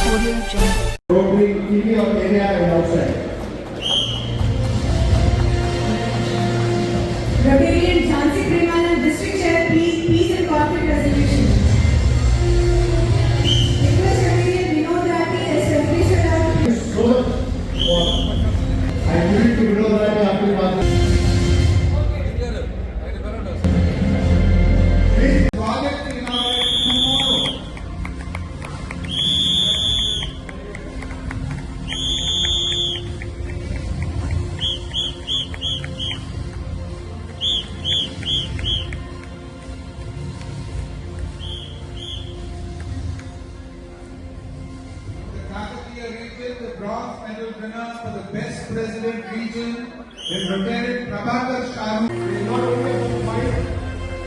Rotary TV of area and outside. Rotarian Jhansi Premanand District Chair, Peace and Conflict Resolution. Request Rotarian Vinod Rathi as Secretary Secretary. So I give it to Vinod Rathi after Father. Please project inaugurate tomorrow. The bronze medal winner for the best president region is Lieutenant Prabhakar Shahu. It is not only about fight,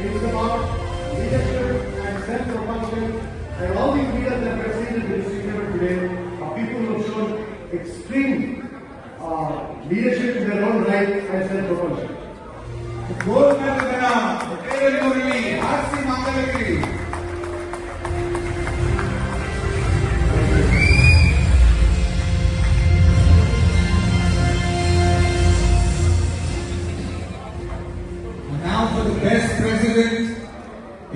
it is about leadership and self-propulsion. And all these leaders that we have seen in this district today are people who have shown extreme leadership in their own right and self-propulsion. The gold medal winner, Lieutenant Murali, R.C. Mangalagiri. Now for the best president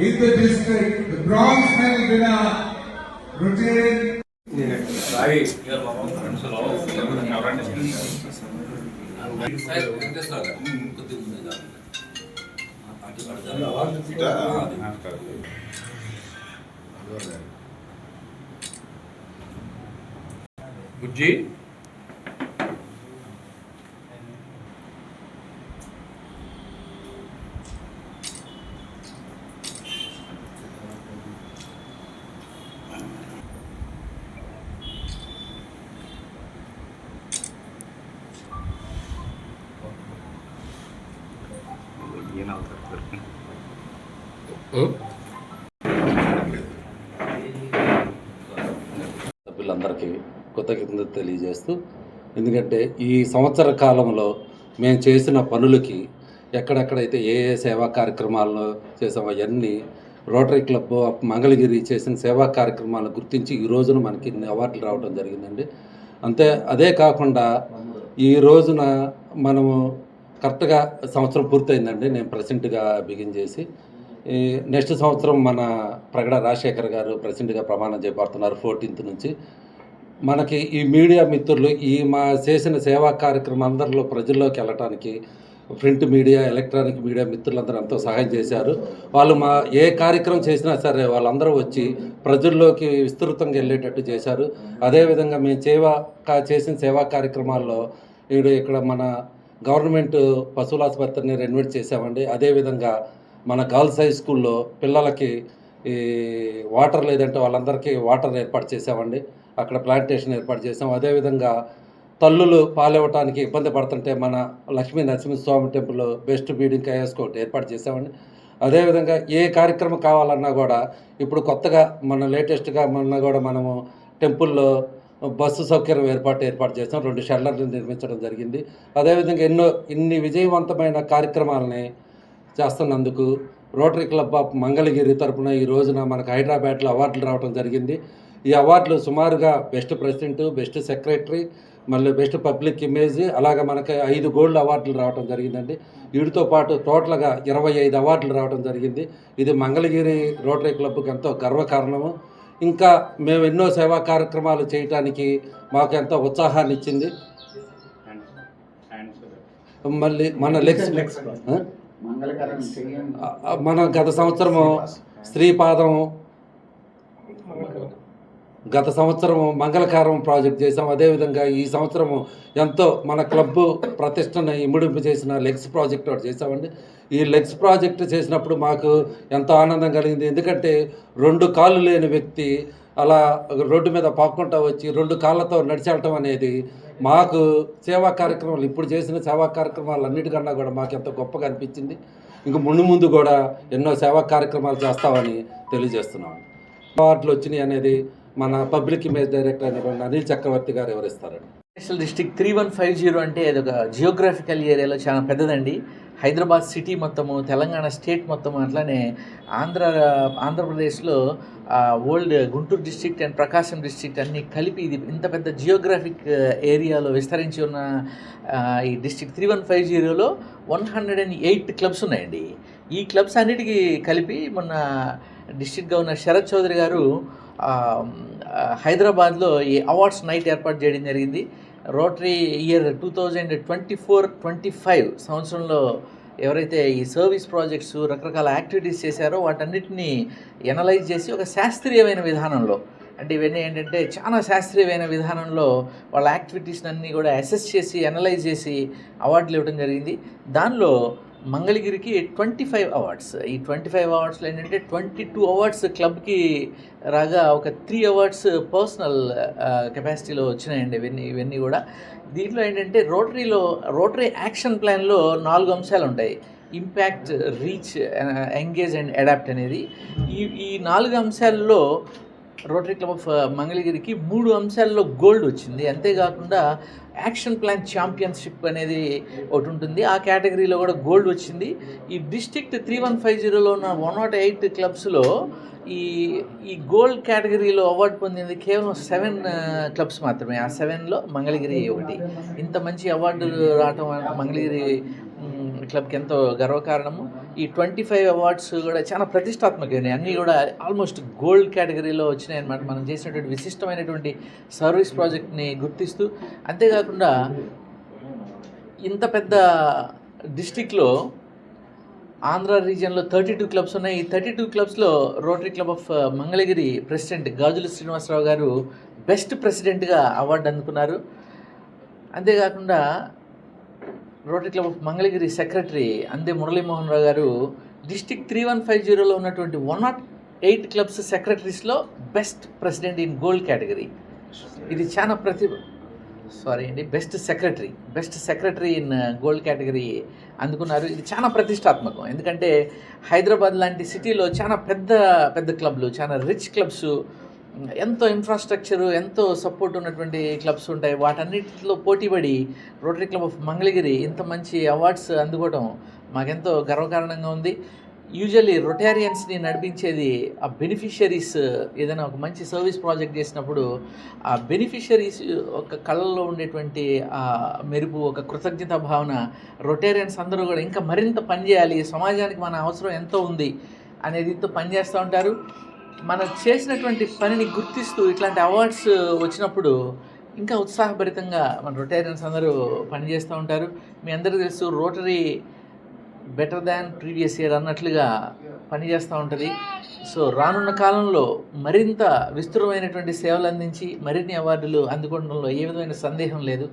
in the district, the bronze medal winner, Rotarian. Gucci. సభ్యులందరికీ కృతజ్ఞతలు తెలియజేస్తూ, ఎందుకంటే ఈ సంవత్సర కాలంలో మేము చేసిన పనులకి ఎక్కడెక్కడైతే ఏ సేవా కార్యక్రమాల్లో చేసామో అవన్నీ రోటరీ క్లబ్ ఆఫ్ మంగళగిరి చేసిన సేవా కార్యక్రమాలను గుర్తించి ఈ రోజున మనకి ఇన్ని అవార్డులు రావడం జరిగిందండి. అదే కాకుండా ఈ రోజున మనము కరెక్ట్గా సంవత్సరం పూర్తయిందండి. నేను ప్రెసిడెంట్గా బిగిన్ చేసి నెక్స్ట్ సంవత్సరం మన ప్రగడ రాజశేఖర్ గారు ప్రెసిడెంట్గా ప్రమాణం చేపడుతున్నారు 14th నుంచి. మనకి ఈ మీడియా మిత్రులు మా చేసిన సేవా కార్యక్రమం అందరిలో ప్రజల్లోకి వెళ్ళటానికి ప్రింట్ మీడియా, ఎలక్ట్రానిక్ మీడియా మిత్రులందరూ ఎంతో సహాయం చేశారు. వాళ్ళు ఏ కార్యక్రమం చేసినా సరే వాళ్ళందరూ వచ్చి ప్రజల్లోకి విస్తృతంగా వెళ్ళేటట్టు చేశారు. అదేవిధంగా మేము చేసిన సేవా కార్యక్రమాల్లో ఇక్కడ మన గవర్నమెంట్ పశువుల ఆసుపత్రిని రెనోవేట్ చేసామండి. అదేవిధంగా మన గర్ల్స్ హై స్కూల్లో పిల్లలకి ఈ వాటర్ లేదంటే వాళ్ళందరికీ వాటర్ ఏర్పాటు చేసామండి. అక్కడ ప్లాంటేషన్ ఏర్పాటు చేసాం. అదేవిధంగా తల్లులు పాలివ్వటానికి ఇబ్బంది పడుతుంటే మన Lakshmi Narasimhaswamy temple best breeding కయాస్కి ఒకటి ఏర్పాటు చేసామండి. అదేవిధంగా ఏ కార్యక్రమం కావాలన్నా కూడా ఇప్పుడు కొత్తగా మన లేటెస్ట్గా మొన్న కూడా మనము టెంపుల్లో బస్సు సౌకర్యం ఏర్పాటు చేసాం. 2 షెల్టర్లు నిర్మించడం జరిగింది. అదేవిధంగా ఇన్ని విజయవంతమైన కార్యక్రమాలని చేస్తున్నందుకు రోటరీ క్లబ్ ఆఫ్ మంగళగిరి తరఫున ఈ రోజున మనకు హైదరాబాద్లో అవార్డులు రావడం జరిగింది. ఈ అవార్డులు సుమారుగా బెస్ట్ ప్రెసిడెంట్, బెస్ట్ సెక్రటరీ, మళ్ళీ బెస్ట్ పబ్లిక్ ఇమేజ్, అలాగా మనకి 5 గోల్డ్ అవార్డులు రావడం జరిగిందండి. వీటితో పాటు టోటల్గా 25 అవార్డులు రావడం జరిగింది. ఇది మంగళగిరి రోటరీ క్లబ్కి ఎంతో గర్వకారణము. ఇంకా మేము ఎన్నో సేవా కార్యక్రమాలు చేయటానికి మాకు ఎంతో ఉత్సాహాన్ని ఇచ్చింది. మళ్ళీ మన గత సంవత్సరము శ్రీపాదం, గత సంవత్సరం మంగళకారం ప్రాజెక్ట్ చేసాం. అదేవిధంగా ఈ సంవత్సరము ఎంతో మన క్లబ్ ప్రతిష్టను ఇముడింపు చేసిన లెగ్స్ ప్రాజెక్ట్ ఒకటి చేసామండి. ఈ లెగ్స్ ప్రాజెక్ట్ చేసినప్పుడు మాకు ఎంతో ఆనందం కలిగింది. ఎందుకంటే 2 కాళ్ళు లేని వ్యక్తి అలా రోడ్డు మీద పాక్కుంటూ వచ్చి 2 కాళ్ళతో నడిచి వెళ్ళటం అనేది మాకు సేవా కార్యక్రమాలు, ఇప్పుడు చేసిన సేవా కార్యక్రమాలు అన్నిటికన్నా కూడా మాకు ఎంతో గొప్పగా అనిపించింది. ఇంక ముందు కూడా ఎన్నో సేవా కార్యక్రమాలు చేస్తామని తెలియజేస్తున్నాం. అవార్డులు వచ్చినాయి అనేది మన పబ్లిక్ ఇమేజ్ డైరెక్టర్ అయినటువంటి అనిల్ చక్రవర్తి గారు వివరిస్తారండి. నేషనల్ డిస్ట్రిక్ట్ 3150 అంటే అది ఒక జియోగ్రఫికల్ ఏరియాలో చాలా పెద్దదండి. హైదరాబాద్ సిటీ మొత్తము, తెలంగాణ స్టేట్ మొత్తము, అట్లానే ఆంధ్రప్రదేశ్లో old Guntur district and Prakasam district అన్నీ కలిపి ఇది ఇంత పెద్ద జియోగ్రాఫిక్ ఏరియాలో విస్తరించి ఉన్న ఈ డిస్ట్రిక్ట్ 3150లో 108 క్లబ్స్ ఉన్నాయండి. ఈ క్లబ్స్ అన్నిటికీ కలిపి మొన్న డిస్ట్రిక్ట్ గవర్నర్ శరత్ చౌదరి గారు హైదరాబాద్లో ఈ అవార్డ్స్ నైట్ ఏర్పాటు చేయడం జరిగింది. రోటరీ ఇయర్ 2024-25 సంవత్సరంలో ఎవరైతే ఈ సర్వీస్ ప్రాజెక్ట్స్ రకరకాల యాక్టివిటీస్ చేశారో వాటన్నిటిని ఎనలైజ్ చేసి ఒక శాస్త్రీయమైన విధానంలో, అంటే ఇవన్నీ ఏంటంటే చాలా శాస్త్రీయమైన విధానంలో వాళ్ళ యాక్టివిటీస్ని అన్నీ కూడా అసెస్ చేసి అనలైజ్ చేసి అవార్డులు ఇవ్వడం జరిగింది. దానిలో మంగళగిరికి 25 అవార్డ్స్. ఈ 25 అవార్డ్స్లో ఏంటంటే 22 అవార్డ్స్ క్లబ్కి రాగా ఒక 3 అవార్డ్స్ పర్సనల్ కెపాసిటీలో వచ్చినాయండి. ఇవన్నీ కూడా దీంట్లో ఏంటంటే రోటరీ యాక్షన్ ప్లాన్లో 4 అంశాలు ఉంటాయి. Impact, reach, engage and adapt అనేది. ఈ 4 అంశాల్లో రోటరీ క్లబ్ ఆఫ్ మంగళగిరికి 3 అంశాల్లో గోల్డ్ వచ్చింది. అంతేకాకుండా యాక్షన్ ప్లాన్ ఛాంపియన్షిప్ అనేది ఒకటి ఉంటుంది, ఆ కేటగిరీలో కూడా గోల్డ్ వచ్చింది. ఈ డిస్ట్రిక్ట్ 3150లో ఉన్న 108 క్లబ్స్లో ఈ గోల్డ్ కేటగిరీలో అవార్డు పొందింది కేవలం 7 క్లబ్స్ మాత్రమే. ఆ 7లో మంగళగిరి ఒకటి. ఇంత మంచి అవార్డులు రావటం మంగళగిరి క్లబ్కి ఎంతో గర్వకారణము. ఈ 25 అవార్డ్స్ కూడా చాలా ప్రతిష్టాత్మకమైనవి, అన్నీ కూడా ఆల్మోస్ట్ గోల్డ్ కేటగిరీలో వచ్చినాయి అన్నమాట. మనం చేసినటువంటి విశిష్టమైనటువంటి సర్వీస్ ప్రాజెక్ట్ని గుర్తిస్తూ, అంతేకాకుండా ఇంత పెద్ద డిస్ట్రిక్ట్లో ఆంధ్ర రీజియన్లో 32 క్లబ్స్ ఉన్నాయి. ఈ 32 క్లబ్స్లో rotary club of Mangalagiri president Gajula Srinivasarao గారు బెస్ట్ ప్రెసిడెంట్గా అవార్డు అందుకున్నారు. అంతేకాకుండా rotary club of Mangalagiri secretary Ande Muralimohan Rao గారు డిస్ట్రిక్ట్ 3150లో ఉన్నటువంటి 108 క్లబ్స్ సెక్రటరీస్లో best president in gold category. ఇది చాలా best secretary in gold category అందుకున్నారు. ఇది చాలా ప్రతిష్టాత్మకం, ఎందుకంటే హైదరాబాద్ లాంటి సిటీలో చాలా పెద్ద క్లబ్లు, చాలా రిచ్ క్లబ్స్, ఎంతో ఇన్ఫ్రాస్ట్రక్చరు, ఎంతో సపోర్ట్ ఉన్నటువంటి క్లబ్స్ ఉంటాయి. వాటన్నిటిలో పోటీపడి రోటరీ క్లబ్ ఆఫ్ మంగళగిరి ఇంత మంచి అవార్డ్స్ అందుకోవడం మాకెంతో గర్వకారణంగా ఉంది. యూజువల్లీ రొటారియన్స్ని నడిపించేది ఆ బెనిఫిషరీస్. ఏదైనా ఒక మంచి సర్వీస్ ప్రాజెక్ట్ చేసినప్పుడు ఆ బెనిఫిషరీస్ ఒక కళ్ళల్లో ఉండేటువంటి ఆ మెరుపు, ఒక కృతజ్ఞత భావన, రొటారియన్స్ అందరూ కూడా ఇంకా మరింత పనిచేయాలి, సమాజానికి మన అవసరం ఎంతో ఉంది అనేది పనిచేస్తూ ఉంటారు. మనం చేసినటువంటి పనిని గుర్తిస్తూ ఇట్లాంటి అవార్డ్స్ వచ్చినప్పుడు ఇంకా ఉత్సాహభరితంగా మన రొటారియన్స్ అందరూ పనిచేస్తూ ఉంటారు. మీ అందరికీ తెలుసు, rotary better than previous year అన్నట్లుగా పనిచేస్తూ ఉంటుంది. సో రానున్న కాలంలో మరింత విస్తృతమైనటువంటి సేవలు అందించి మరిన్ని అవార్డులు అందుకోవడంలో ఏ విధమైన సందేహం లేదు.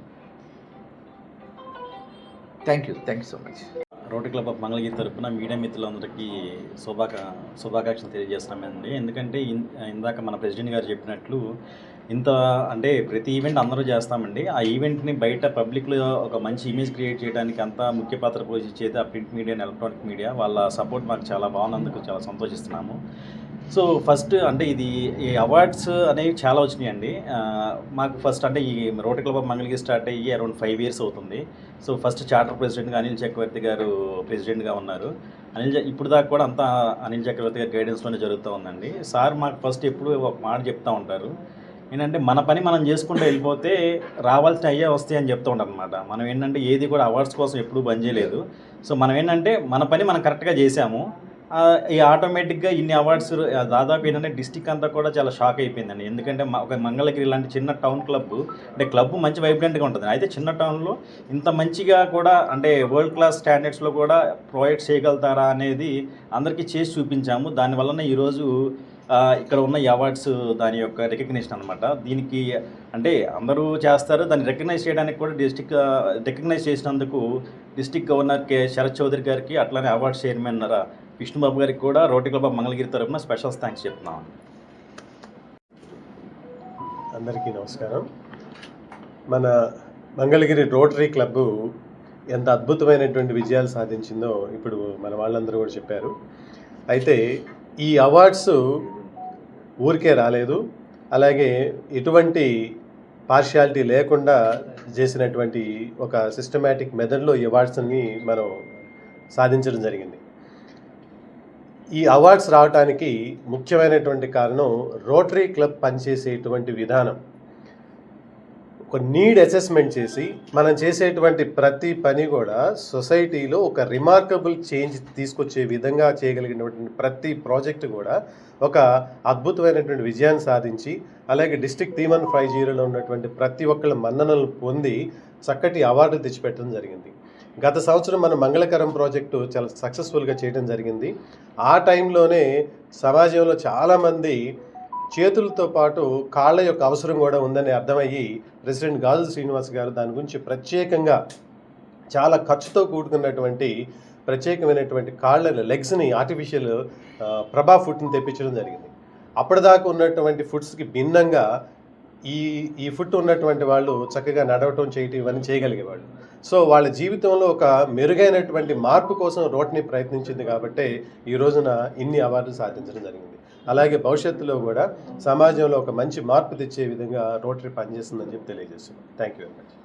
Thank you so much. Rotary club of Mangalagiri తరఫున మీడియా మిత్రులందరికీ శుభాకాంక్షలు తెలియజేస్తున్నామండి. ఎందుకంటే ఇందాక మన ప్రెసిడెంట్ గారు చెప్పినట్లు అంటే ప్రతి ఈవెంట్ అందరూ చేస్తామండి. ఆ ఈవెంట్ని బయట పబ్లిక్లో ఒక మంచి ఇమేజ్ క్రియేట్ చేయడానికి అంతా ముఖ్య పాత్ర పోషించేది ఆ print media and electronic media. వాళ్ళ సపోర్ట్ మాకు చాలా బాగున్నందుకు చాలా సంతోషిస్తున్నాము. సో ఫస్ట్ అంటే ఈ అవార్డ్స్ అనేవి చాలా వచ్చినాయండి. మాకు ఫస్ట్ అంటే ఈ rotary club of Mangalagiri start అయ్యి అరౌండ్ 5 years అవుతుంది. సో ఫస్ట్ చార్టర్ ప్రెసిడెంట్గా అనిల్ చక్రవర్తి గారు ప్రెసిడెంట్గా ఉన్నారు. ఇప్పుడు దాకా కూడా అంతా అనిల్ చక్రవర్తి గారి గైడెన్స్లోనే జరుగుతూ ఉందండి. సార్ మాకు ఫస్ట్ ఎప్పుడు ఒక మాట చెప్తూ ఉంటారు, ఏంటంటే మన పని మనం చేసుకుంటూ వెళ్ళిపోతే రావాల్సిన వస్తాయి అని చెప్తూ ఉంటారు అనమాట. మనం ఏంటంటే ఏది కూడా అవార్డ్స్ కోసం ఎప్పుడూ బంద్ చేయలేదు. సో మనం ఏంటంటే మన పని మనం కరెక్ట్గా చేసాము. ఈ ఆటోమేటిక్గా ఇన్ని అవార్డ్స్ దాదాపు ఏంటంటే డిస్టిక్ అంతా కూడా చాలా షాక్ అయిపోయిందండి. ఎందుకంటే ఒక మంగళగిరి లాంటి చిన్న టౌన్ క్లబ్, అంటే క్లబ్ మంచి వైబ్రెంట్గా ఉంటుంది. అయితే చిన్న టౌన్లో ఇంత మంచిగా కూడా అంటే వరల్డ్ క్లాస్ స్టాండర్డ్స్లో కూడా ప్రొవైడ్ చేయగలుగుతారా అనేది అందరికీ చేసి చూపించాము. దానివల్లనే ఈరోజు ఇక్కడ ఉన్న ఈ అవార్డ్స్ దాని యొక్క రికగ్నిషన్ అనమాట. దీనికి అంటే అందరూ చేస్తారు, దాన్ని రికగ్నైజ్ చేయడానికి కూడా రికగ్నైజ్ చేసినందుకు డిస్ట్రిక్ట్ గవర్నర్ శరత్ చౌదరి గారికి, అట్లానే అవార్డ్ చైర్మన్ విష్ణుబాబు గారికి కూడా రోటరీ క్లబ్ ఆఫ్ మంగళగిరి తరఫున స్పెషల్ థ్యాంక్స్ చెప్తున్నాం. అందరికీ నమస్కారం. మన మంగళగిరి రోటరీ క్లబ్ ఎంత అద్భుతమైనటువంటి విజయాలు సాధించిందో ఇప్పుడు మన వాళ్ళందరూ కూడా చెప్పారు. అయితే ఈ అవార్డ్స్ ఊరికే రాలేదు, అలాగే ఎటువంటి పార్షియాలిటీ లేకుండా చేసినటువంటి ఒక సిస్టమేటిక్ మెథడ్లో ఈ అవార్డ్స్ని మనం సాధించడం జరిగింది. ఈ అవార్డ్స్ రావడానికి ముఖ్యమైనటువంటి కారణం రోటరీ క్లబ్ పనిచేసేటువంటి విధానం. ఒక నీడ్ అసెస్మెంట్ చేసి మనం చేసేటువంటి ప్రతి పని కూడా సొసైటీలో ఒక రిమార్కబుల్ చేంజ్ తీసుకొచ్చే విధంగా చేయగలిగినటువంటి ప్రతి ప్రాజెక్టు కూడా ఒక అద్భుతమైనటువంటి విజయాన్ని సాధించి, అలాగే డిస్ట్రిక్ట్ 3150లో ఉన్నటువంటి ప్రతి ఒక్కళ్ళ మన్ననలు పొంది చక్కటి అవార్డు తెచ్చిపెట్టడం జరిగింది. గత సంవత్సరం మన మంగళకరం ప్రాజెక్టు చాలా సక్సెస్ఫుల్గా చేయడం జరిగింది. ఆ టైంలోనే సమాజంలో చాలామంది చేతులతో పాటు కాళ్ళ యొక్క అవసరం కూడా ఉందని అర్థమయ్యి ప్రెసిడెంట్ గాజుల శ్రీనివాస్ గారు దాని గురించి ప్రత్యేకంగా చాలా ఖర్చుతో కూడుకున్నటువంటి ప్రత్యేకమైనటువంటి లెగ్స్ని ఆర్టిఫిషియల్ ప్రభా ఫుడ్ని తెప్పించడం జరిగింది. అప్పటిదాకా ఉన్నటువంటి ఫుడ్స్కి భిన్నంగా ఈ ఫుడ్ ఉన్నటువంటి వాళ్ళు చక్కగా నడవటం, చేయటం ఇవన్నీ చేయగలిగేవాళ్ళు. సో వాళ్ళ జీవితంలో ఒక మెరుగైనటువంటి మార్పు కోసం రోటరీ ప్రయత్నించింది కాబట్టి ఈ రోజున ఇన్ని అవార్డులు సాధించడం జరిగింది. అలాగే భవిష్యత్తులో కూడా సమాజంలో ఒక మంచి మార్పు తెచ్చే విధంగా రోటరీ పనిచేస్తుందని చెప్పి తెలియజేస్తున్నాను. Thank you very much.